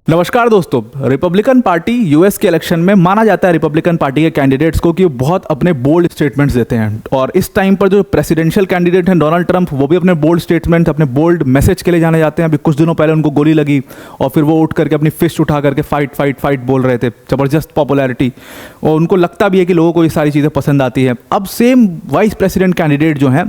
नमस्कार दोस्तों। Republican party US के इलेक्शन में माना जाता है रिपब्लिकन पार्टी के कैंडिडेट्स को कि वो बहुत अपने बोल्ड स्टेटमेंट्स देते हैं, और इस टाइम पर जो प्रेसिडेंशियल कैंडिडेट हैं डोनाल्ड ट्रंप, वो भी अपने बोल्ड स्टेटमेंट, अपने बोल्ड मैसेज के लिए जाने जाते हैं। अभी कुछ दिनों पहले उनको गोली लगी और फिर वो उठ करके अपनी फिस्ट उठा करके फाइट फाइट फाइट बोल रहे थे, ज़बरदस्त पॉपुलैरिटी, और उनको लगता भी है कि लोगों को ये सारी चीज़ें पसंद आती है। अब सेम वाइस प्रेसिडेंट कैंडिडेट जो हैं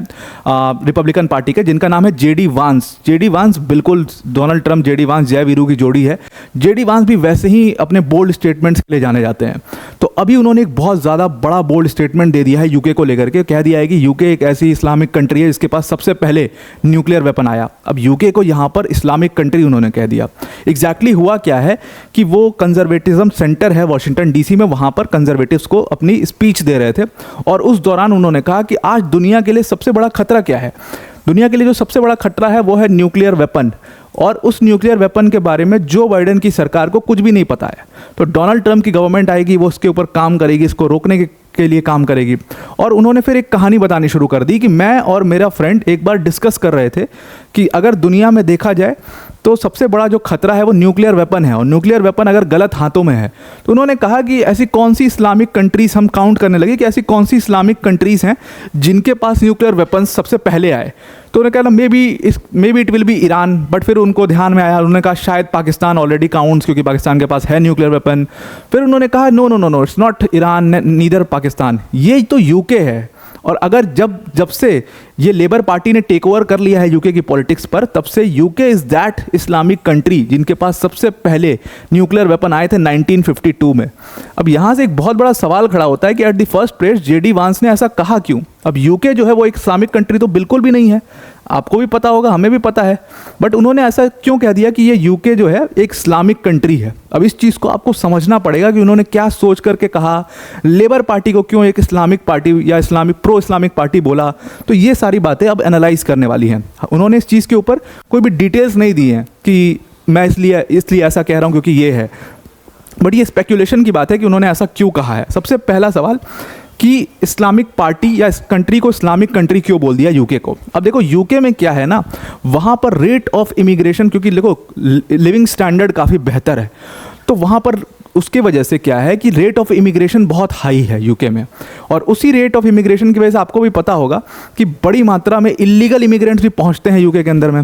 रिपब्लिकन पार्टी के, जिनका नाम है जेडी वांस, बिल्कुल डोनाल्ड ट्रंप जेडी वांस जय वीरू की जोड़ी है। जेडी वांस भी वैसे ही अपने बोल्ड स्टेटमेंट्स के लिए जाने जाते हैं। तो अभी उन्होंने एक बहुत ज़्यादा बड़ा बोल्ड स्टेटमेंट दे दिया है यूके को लेकर के। कह दिया है कि यूके एक ऐसी इस्लामिक कंट्री है जिसके पास सबसे पहले न्यूक्लियर वेपन आया। अब यूके को यहाँ पर इस्लामिक कंट्री उन्होंने कह दिया। एग्जैक्टली हुआ क्या है कि वो कंजर्वेटिज्म सेंटर है वॉशिंगटन डीसी में, वहाँ पर कंजर्वेटिव्स को अपनी स्पीच दे रहे थे, और उस दौरान उन्होंने कहा कि आज दुनिया के लिए सबसे बड़ा खतरा क्या है। दुनिया के लिए जो सबसे बड़ा खतरा है वो है न्यूक्लियर वेपन, और उस न्यूक्लियर वेपन के बारे में जो बाइडेन की सरकार को कुछ भी नहीं पता है। तो डोनाल्ड ट्रंप की गवर्नमेंट आएगी, वो उसके ऊपर काम करेगी, इसको रोकने के लिए काम करेगी। और उन्होंने फिर एक कहानी बतानी शुरू कर दी कि मैं और मेरा फ्रेंड एक बार डिस्कस कर रहे थे कि अगर दुनिया में देखा जाए तो सबसे बड़ा जो खतरा है वो न्यूक्लियर वेपन है, और न्यूक्लियर वेपन अगर गलत हाथों में है तो उन्होंने कहा कि ऐसी कौन सी इस्लामिक कंट्रीज़, हम काउंट करने लगे कि ऐसी कौन सी इस्लामिक कंट्रीज़ हैं जिनके पास न्यूक्लियर वेपन्स सबसे पहले आए। तो उन्होंने कहा may be it will be Iran, but फिर उनको ध्यान में आया, उन्होंने कहा शायद पाकिस्तान ऑलरेडी काउंट्स, क्योंकि पाकिस्तान के पास है न्यूक्लियर वेपन। फिर उन्होंने कहा no, it's not Iran, neither Pakistan, ये तो यूके है। और अगर जब से ये लेबर पार्टी ने टेक ओवर कर लिया है यूके की पॉलिटिक्स पर, तब से UK is that Islamic country जिनके पास सबसे पहले न्यूक्लियर वेपन आए थे 1952 में। अब यहाँ से एक बहुत बड़ा सवाल खड़ा होता है कि at the first place JD वांस ने ऐसा कहा क्यों। अब यूके जो है वो एक इस्लामिक कंट्री तो बिल्कुल भी नहीं है, आपको भी पता होगा, हमें भी पता है, बट उन्होंने ऐसा क्यों कह दिया कि ये यूके जो है एक इस्लामिक कंट्री है। अब इस चीज़ को आपको समझना पड़ेगा कि उन्होंने क्या सोच करके कहा, लेबर पार्टी को क्यों एक इस्लामिक पार्टी या प्रो इस्लामिक पार्टी बोला। तो ये सारी बातें अब एनालाइज करने वाली हैं। उन्होंने इस चीज़ के ऊपर कोई भी डिटेल्स नहीं दी हैं कि मैं इसलिए ऐसा कह रहा हूँ क्योंकि ये है, बट ये स्पेक्यूलेशन की बात है कि उन्होंने ऐसा क्यों कहा है। सबसे पहला सवाल कि इस्लामिक पार्टी या इस कंट्री को इस्लामिक कंट्री क्यों बोल दिया यूके को। अब देखो यूके में क्या है ना, वहाँ पर रेट ऑफ इमिग्रेशन, क्योंकि देखो लिविंग स्टैंडर्ड काफ़ी बेहतर है, तो वहाँ पर उसके वजह से क्या है कि रेट ऑफ इमिग्रेशन बहुत हाई है यूके में। और उसी रेट ऑफ इमिग्रेशन की वजह से आपको भी पता होगा कि बड़ी मात्रा में इलीगल इमिग्रेंट्स भी पहुंचते हैं यूके के अंदर में।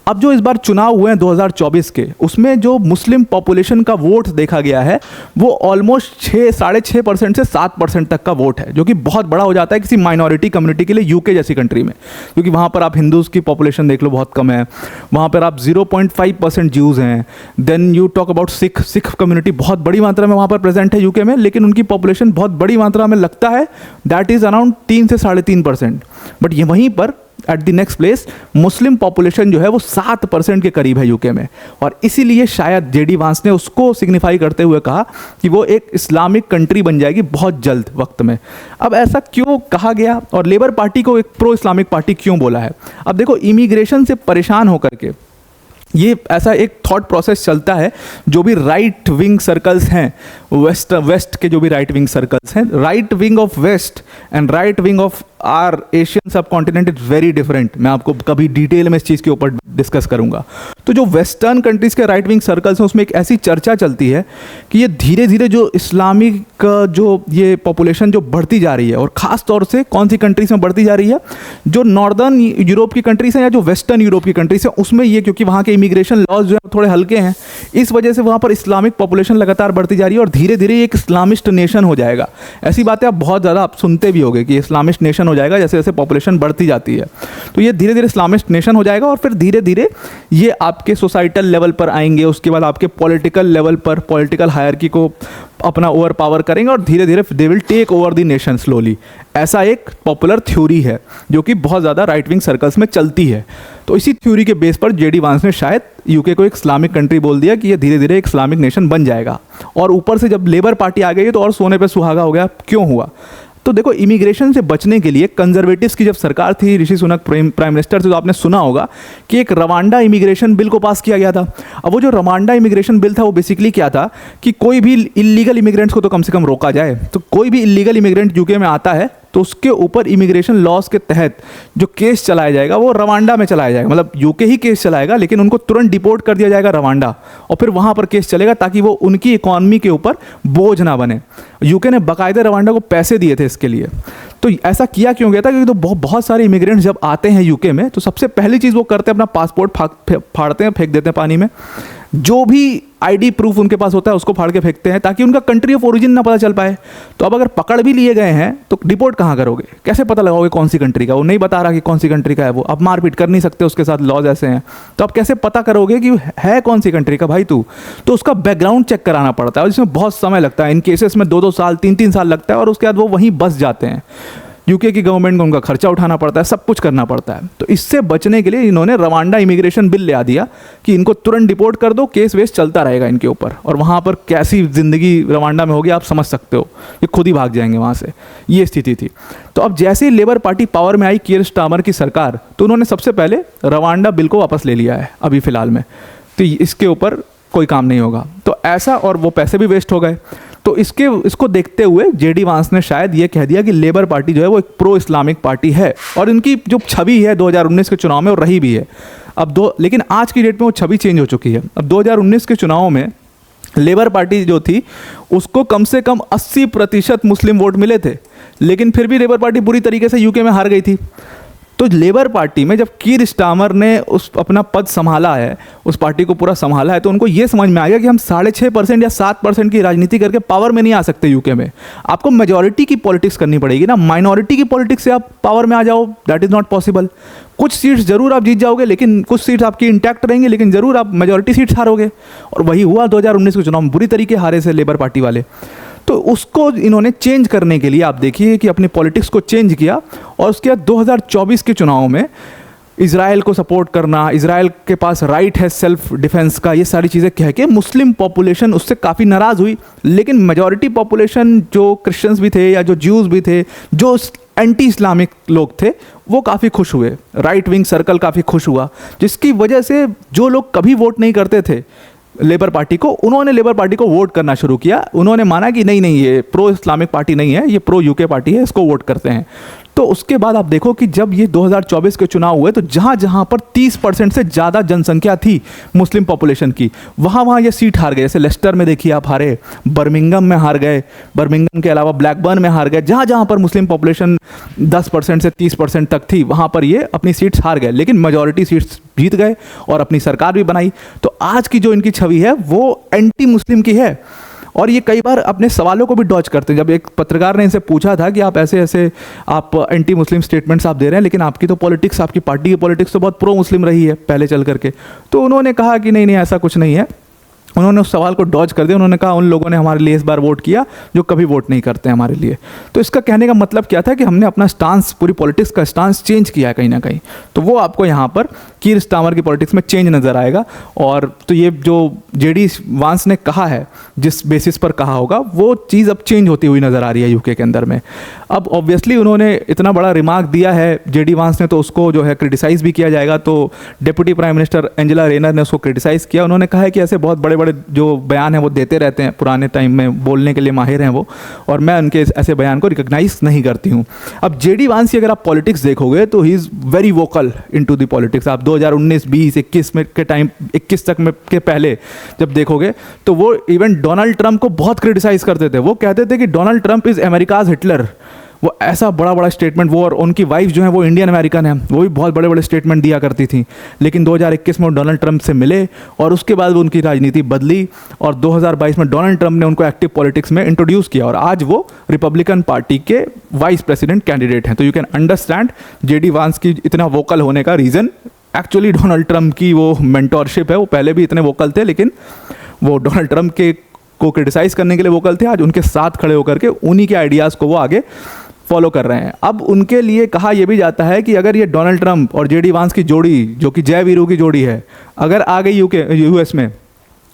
अब जो इस बार चुनाव हुए हैं 2024 के, उसमें जो मुस्लिम पॉपुलेशन का वोट देखा गया है वो ऑलमोस्ट 6.5% से 7% तक का वोट है, जो कि बहुत बड़ा हो जाता है किसी माइनॉरिटी कम्युनिटी के लिए यूके जैसी कंट्री में, क्योंकि वहाँ पर आप हिंदूज़ की पॉपुलेशन देख लो बहुत कम है, वहाँ पर आप 0.5% ज्यूज़ हैं। Then you talk about Sikh community बहुत बड़ी मात्रा में वहाँ पर प्रेजेंट है यूके में, लेकिन उनकी पॉपुलेशन बहुत बड़ी मात्रा में लगता है, दैट इज़ अराउंड 3 से 3.5%। बट ये वहीं पर at the next place Muslim population जो है वो 7% के करीब है यूके में, और इसीलिए शायद जेडी वांस ने उसको सिग्निफाई करते हुए कहा कि वो एक इस्लामिक कंट्री बन जाएगी बहुत जल्द वक्त में। अब ऐसा क्यों कहा गया, और लेबर पार्टी को एक प्रो इस्लामिक पार्टी क्यों बोला है। अब देखो इमिग्रेशन से परेशान होकर के ये ऐसा एक थॉट प्रोसेस चलता है, जो भी राइट विंग सर्कल्स हैं वेस्ट के, जो भी राइट विंग सर्कल्स हैं, right wing of West and right wing of our Asian subcontinent is very different. मैं आपको कभी डिटेल में इस चीज़ के ऊपर डिस्कस करूंगा। तो जो वेस्टर्न कंट्रीज़ के राइट विंग सर्कल्स हैं उसमें एक ऐसी चर्चा चलती है कि ये धीरे धीरे जो इस्लामिक जो ये पॉपुलेशन जो बढ़ती जा रही है, और ख़ास तौर से कौन सी कंट्रीज़ में बढ़ती जा रही है, जो नॉर्दर्न यूरोप की कंट्रीज़ हैं या जो वेस्टर्न यूरोप की कंट्रीज़ हैं, उसमें ये, क्योंकि वहाँ के इमिग्रेशन लॉज जो है थोड़े हल्के हैं, इस वजह से वहाँ पर इस्लामिक पॉपुलेशन लगातार बढ़ती जा रही है, और धीरे धीरे एक इस्लामिस्ट नेशन हो जाएगा। ऐसी बातें आप बहुत ज़्यादा आप सुनते भी होंगे कि इस्लामिस्ट नेशन हो जाएगा जैसे जैसे पॉपुलेशन बढ़ती जाती है। तो ये धीरे धीरे इस्लामिस्ट नेशन हो जाएगा, और फिर धीरे धीरे ये आपके सोसाइटल लेवल पर आएंगे, उसके बाद आपके पॉलिटिकल लेवल पर पॉलिटिकल हायरार्की को अपना ओवर पावर करेंगे, और धीरे धीरे they will take over the nation slowly. ऐसा एक पॉपुलर थ्योरी है जो कि बहुत ज़्यादा राइट विंग सर्कल्स में चलती है। तो इसी थ्योरी के बेस पर जेडी वांस ने शायद यूके को एक इस्लामिक कंट्री बोल दिया कि ये धीरे धीरे एक इस्लामिक नेशन बन जाएगा। और ऊपर से जब लेबर पार्टी आ गई तो और सोने पे सुहागा हो गया। क्यों हुआ? तो देखो इमिग्रेशन से बचने के लिए कंजर्वेटिव्स की जब सरकार थी, ऋषि सुनक प्राइम मिनिस्टर थे, तो आपने सुना होगा कि एक रवांडा इमिग्रेशन बिल को पास किया गया था। अब वो जो रवांडा इमिग्रेशन बिल था वो बेसिकली क्या था कि कोई भी इलीगल इमिग्रेंट्स को तो कम से कम रोका जाए। तो कोई भी इलीगल इमिग्रेंट यूके में आता है तो उसके ऊपर इमिग्रेशन लॉज के तहत जो केस चलाया जाएगा वो रवांडा में चलाया जाएगा, मतलब यूके ही केस चलाएगा, लेकिन उनको तुरंत डिपोर्ट कर दिया जाएगा रवांडा, और फिर वहाँ पर केस चलेगा ताकि वो उनकी इकॉनमी के ऊपर बोझ ना बने। यूके ने बाकायदा रवांडा को पैसे दिए थे इसके लिए। तो ऐसा किया क्यों गया था? क्योंकि तो बहुत सारे इमिग्रेंट्स जब आते हैं यूके में तो सबसे पहली चीज़ वो करते हैं अपना पासपोर्ट फाड़ते हैं, फेंक देते हैं पानी में। जो भी आईडी प्रूफ उनके पास होता है उसको फाड़ के फेंकते हैं ताकि उनका कंट्री ऑफ ओरिजिन ना पता चल पाए। तो अब अगर पकड़ भी लिए गए हैं तो डिपोर्ट कहाँ करोगे? कैसे पता लगाओगे कौन सी कंट्री का? वो नहीं बता रहा कि कौन सी कंट्री का है वो। अब मारपीट कर नहीं सकते, उसके साथ लॉज ऐसे हैं। तो अब कैसे पता करोगे कि है कौन सी कंट्री का भाई तू? तो उसका बैकग्राउंड चेक कराना पड़ता है और जिसमें बहुत समय लगता है। इन केसेस में 2-2 साल 3-3 साल लगता है और उसके बाद वो वहीं बस जाते हैं। यूके की गवर्नमेंट को उनका खर्चा उठाना पड़ता है, सब कुछ करना पड़ता है। तो इससे बचने के लिए इन्होंने रवांडा इमिग्रेशन बिल ले आ दिया कि इनको तुरंत डिपोर्ट कर दो, केस वेस चलता रहेगा इनके ऊपर। और वहाँ पर कैसी ज़िंदगी रवांडा में होगी आप समझ सकते हो, ये खुद ही भाग जाएंगे वहाँ से। ये स्थिति थी। तो अब जैसे ही लेबर पार्टी पावर में आई, कीर स्टारमर की सरकार, तो उन्होंने सबसे पहले रवांडा बिल को वापस ले लिया है अभी फ़िलहाल में। तो इसके ऊपर कोई काम नहीं होगा। तो ऐसा, और वो पैसे भी वेस्ट हो गए। तो इसको देखते हुए जेडी वांस ने शायद ये कह दिया कि लेबर पार्टी जो है वो एक प्रो इस्लामिक पार्टी है और इनकी जो छवि है 2019 के चुनाव में वो रही भी है। लेकिन आज की डेट में वो छवि चेंज हो चुकी है। अब 2019 के चुनाव में लेबर पार्टी जो थी उसको कम से कम 80% मुस्लिम वोट मिले थे, लेकिन फिर भी लेबर पार्टी बुरी तरीके से यूके में हार गई थी। तो लेबर पार्टी में जब कीर स्टारमर ने उस अपना पद संभाला है, उस पार्टी को पूरा संभाला है, तो उनको ये समझ में आ गया कि हम 6.5% या 7% की राजनीति करके पावर में नहीं आ सकते यूके में। आपको मेजॉरिटी की पॉलिटिक्स करनी पड़ेगी ना, माइनॉरिटी की पॉलिटिक्स से आप पावर में आ जाओ, दैट इज़ नॉट पॉसिबल। कुछ सीट्स जरूर आप जीत जाओगे, लेकिन कुछ सीट्स आपकी इंटैक्ट रहेंगी, लेकिन जरूर आप मेजॉरिटी सीट्स हारोगे। और वही हुआ 2019 के चुनाव में, बुरी तरीके हारे से लेबर पार्टी वाले। तो उसको इन्होंने चेंज करने के लिए आप देखिए कि अपनी पॉलिटिक्स को चेंज किया और उसके बाद 2024 के चुनाव में इजराइल को सपोर्ट करना, इजराइल के पास राइट है सेल्फ डिफेंस का, ये सारी चीज़ें कह के मुस्लिम पॉपुलेशन उससे काफ़ी नाराज़ हुई। लेकिन मेजॉरिटी पॉपुलेशन जो क्रिश्चियंस भी थे या जो ज्यूज़ भी थे, जो एंटी इस्लामिक लोग थे, वो काफ़ी खुश हुए। राइट विंग सर्कल काफ़ी खुश हुआ, जिसकी वजह से जो लोग कभी वोट नहीं करते थे लेबर पार्टी को, उन्होंने लेबर पार्टी को वोट करना शुरू किया। उन्होंने माना कि नहीं ये प्रो इस्लामिक पार्टी नहीं है, ये प्रो यूके पार्टी है, इसको वोट करते हैं। तो उसके बाद आप देखो कि जब ये 2024 के चुनाव हुए तो जहाँ जहाँ पर 30% से ज़्यादा जनसंख्या थी मुस्लिम पॉपुलेशन की, वहाँ ये सीट हार गए। जैसे लेस्टर में देखिए आप हारे, बर्मिंघम में हार गए, बर्मिंघम के अलावा ब्लैकबर्न में हार गए। जहाँ जहाँ पर मुस्लिम पॉपुलेशन 10% से 30% तक थी, वहाँ पर ये अपनी सीट्स हार गए, लेकिन मेजॉरिटी सीट्स जीत गए और अपनी सरकार भी बनाई। तो आज की जो इनकी छवि है वो एंटी मुस्लिम की है। और ये कई बार अपने सवालों को भी डॉज करते हैं। जब एक पत्रकार ने इनसे पूछा था कि आप ऐसे आप एंटी मुस्लिम स्टेटमेंट्स आप दे रहे हैं, लेकिन आपकी तो पॉलिटिक्स, आपकी पार्टी की पॉलिटिक्स तो बहुत प्रो मुस्लिम रही है पहले चल करके। तो उन्होंने कहा कि नहीं ऐसा कुछ नहीं है। उन्होंने उस सवाल को डॉज कर दिया। उन्होंने कहा उन लोगों ने हमारे लिए इस बार वोट किया जो कभी वोट नहीं करते हमारे लिए। तो इसका कहने का मतलब क्या था कि हमने अपना स्टांस, पूरी पॉलिटिक्स का स्टांस चेंज किया है कहीं ना कहीं। तो वो आपको यहाँ पर कीर स्टारमर की पॉलिटिक्स में चेंज नज़र आएगा। और तो ये जो जेडी वांस ने कहा है, जिस बेसिस पर कहा होगा, वो चीज़ अब चेंज होती हुई नज़र आ रही है यूके के अंदर में। अब ऑब्वियसली उन्होंने इतना बड़ा रिमार्क दिया है जेडी वांस ने, तो उसको जो है क्रिटिसाइज़ भी किया जाएगा। तो डिप्टी प्राइम मिनिस्टर एंजेला रेनर ने उसको क्रिटिसाइज़ किया। उन्होंने कहा है कि ऐसे बहुत बड़े जो बयान है वो देते रहते हैं, पुराने टाइम में बोलने के लिए माहिर हैं वो, और मैं उनके ऐसे बयान को रिकॉग्नाइज नहीं करती हूँ। अब जेडी वांस की अगर आप पॉलिटिक्स देखोगे तो he is very vocal into the politics. आप 2019, 20, 21 में के टाइम, 21 तक में के पहले जब देखोगे तो वो इवन डोनाल्ड ट्रंप को बहुत क्रिटिसाइज करते थे। वो कहते थे कि Donald Trump is America's Hitler. वो ऐसा बड़ा स्टेटमेंट, वो और उनकी वाइफ जो है वो इंडियन अमेरिकन है, वो भी बहुत बड़े स्टेटमेंट दिया करती थी। लेकिन 2021 में डोनाल्ड ट्रंप से मिले और उसके बाद उनकी राजनीति बदली और 2022 में डोनाल्ड ट्रंप ने उनको एक्टिव पॉलिटिक्स में इंट्रोड्यूस किया और आज वो रिपब्लिकन पार्टी के वाइस प्रेसिडेंट कैंडिडेट हैं। तो यू कैन अंडरस्टैंड जेडी वांस की इतना वोकल होने का रीज़न एक्चुअली डोनाल्ड ट्रंप की वो मेंटोरशिप है। वो पहले भी इतने वोकल थे, लेकिन वो डोनाल्ड ट्रंप को क्रिटिसाइज़ करने के लिए वोकल थे। आज उनके साथ खड़े होकर के उन्हीं के आइडियाज़ को वो आगे फॉलो कर रहे हैं। अब उनके लिए कहा यह भी जाता है कि अगर ये डोनाल्ड ट्रंप और जेडी वांस की जोड़ी, जो कि जय वीरू की जोड़ी है, अगर आ गई यूएस में,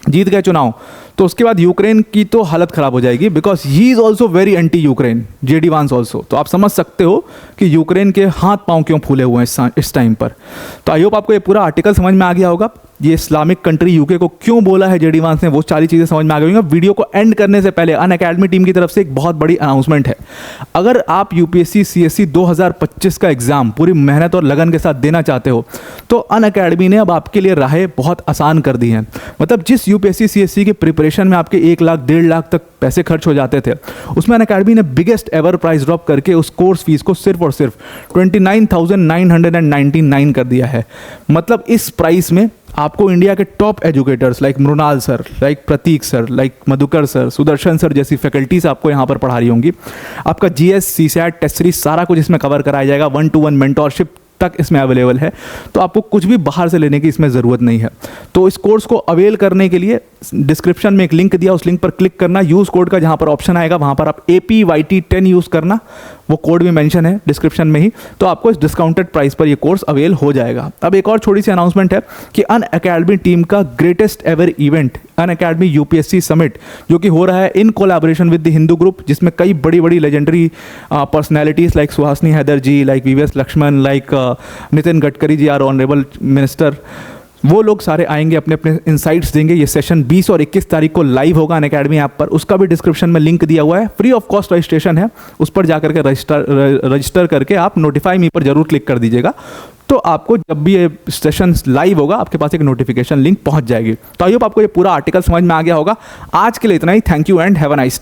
जीत गए चुनाव, तो उसके बाद यूक्रेन की तो हालत ख़राब हो जाएगी, because he is also very anti Ukraine, JD वांस ऑल्सो। तो आप समझ सकते हो कि यूक्रेन के हाथ पांव क्यों फूले हुए हैं इस टाइम पर। तो आई होप आपको ये पूरा आर्टिकल समझ में आ गया होगा, ये इस्लामिक कंट्री यूके को क्यों बोला है जेडी वांस ने, वो सारी चीज़ें समझ में आ गई होंगी। वीडियो को एंड करने से पहले अनअकैडमी टीम की तरफ से एक बहुत बड़ी अनाउंसमेंट है। अगर आप यूपीएससी सीएससी 2025 का एग्ज़ाम पूरी मेहनत और लगन के साथ देना चाहते हो तो अनअकैडमी ने अब आपके लिए राहें बहुत आसान कर दी हैं। मतलब जिस यूपीएससी सीएससी की प्रिपरेशन में आपके 1 लाख 1.5 लाख तक पैसे खर्च हो जाते थे, उसमें अनअकैडमी ने बिगेस्ट एवर प्राइस ड्रॉप करके उस कोर्स फीस को सिर्फ और सिर्फ 29,999 कर दिया है। मतलब इस प्राइस में आपको इंडिया के top educators like Mrinal sir, like Prateek sir, like Madhukar sir, Sudarshan sir जैसी फैकल्टीज आपको यहाँ पर पढ़ा रही होंगी। आपका जीएस, सीसैट, टेस्ट सीरीज सारा कुछ इसमें कवर कराया जाएगा। 1-to-1 मेंटोरशिप तक इसमें अवेलेबल है। तो आपको कुछ भी बाहर से लेने की इसमें ज़रूरत नहीं है। तो इस कोर्स को अवेल करने के लिए डिस्क्रिप्शन में एक लिंक दिया, उस लिंक पर क्लिक करना, यूज़ कोड का जहाँ पर ऑप्शन आएगा वहाँ पर आप APYT10 यूज़ करना, वो कोड भी मेंशन है डिस्क्रिप्शन में ही। तो आपको इस डिस्काउंटेड प्राइस पर ये कोर्स अवेल हो जाएगा। अब एक और छोटी सी अनाउंसमेंट है कि अनअकैडमी टीम का greatest ever event Unacademy UPSC summit, जो कि हो रहा है in collaboration with the Hindu group, जिसमें कई बड़ी बड़ी legendary personalities like Suhasini Haidar ji, like VVS Laxman, like Nitin Gadkari ji, are honourable minister, वो लोग सारे आएंगे, अपने अपने इनसाइट्स देंगे। ये सेशन 20 और 21 तारीख को लाइव होगा अनअकैडमी ऐप पर। उसका भी डिस्क्रिप्शन में लिंक दिया हुआ है, फ्री ऑफ कॉस्ट रजिस्ट्रेशन है। उस पर जाकर के रजिस्टर करके आप नोटिफाई मी पर जरूर क्लिक कर दीजिएगा। तो आपको जब भी ये सेशन लाइव होगा आपके पास एक नोटिफिकेशन लिंक पहुंच जाएगी। तो आई होप आपको ये पूरा आर्टिकल समझ में आ गया होगा। आज के लिए इतना ही। Thank you and have a nice day.